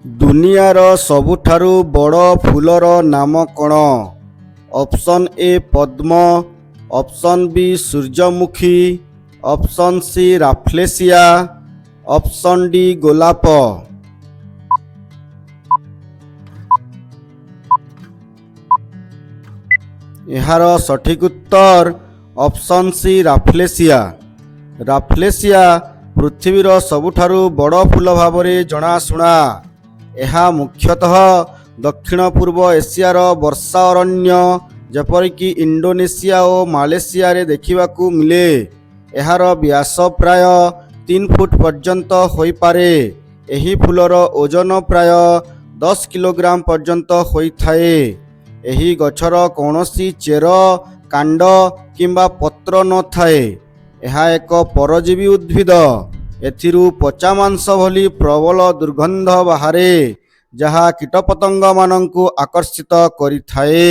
ଦୁନିଆର ସବୁଠାରୁ ବଡ଼ ଫୁଲର ନାମ କ'ଣ? Option A Padma, option B ସୂର୍ଯ୍ୟମୁଖୀ, ଅପସନ୍ ସି ରାଫ୍ଲେସିଆ, ଅପସନ୍ ଡି ଗୋଲାପ। ଏହାର ସଠିକ୍ ଉତ୍ତର ଅପସନ୍ ସି ରାଫ୍ଲେସିଆ। ରାଫ୍ଲେସିଆ ପୃଥିବୀର ସବୁଠାରୁ ବଡ଼ ଫୁଲ ଭାବରେ ଜଣାଶୁଣା। ଏହା ମୁଖ୍ୟତଃ ଦକ୍ଷିଣ ପୂର୍ବ ଏସିଆର ବର୍ଷା ଅରଣ୍ୟ ଯେପରିକି ଇଣ୍ଡୋନେସିଆ ଓ ମାଲେସିଆରେ ଦେଖିବାକୁ ମିଳେ। ଏହାର ବ୍ୟାସ ପ୍ରାୟ 3 ଫୁଟ ପର୍ଯ୍ୟନ୍ତ ହୋଇପାରେ। ଏହି ଫୁଲର ଓଜନ ପ୍ରାୟ 10 କିଲୋଗ୍ରାମ ପର୍ଯ୍ୟନ୍ତ ହୋଇଥାଏ। ଏହି ଗଛର କୌଣସି ଚେର, କାଣ୍ଡ କିମ୍ବା ପତ୍ର ନଥାଏ। ଏହା ଏକ ପରଜୀବୀ ଉଦ୍ଭିଦ। ଏଥିରୁ ପଚା ମାଂସ ଭଳି ପ୍ରବଳ ଦୁର୍ଗନ୍ଧ ବାହାରେ, ଯାହା କୀଟପତଙ୍ଗମାନଙ୍କୁ ଆକର୍ଷିତ କରିଥାଏ।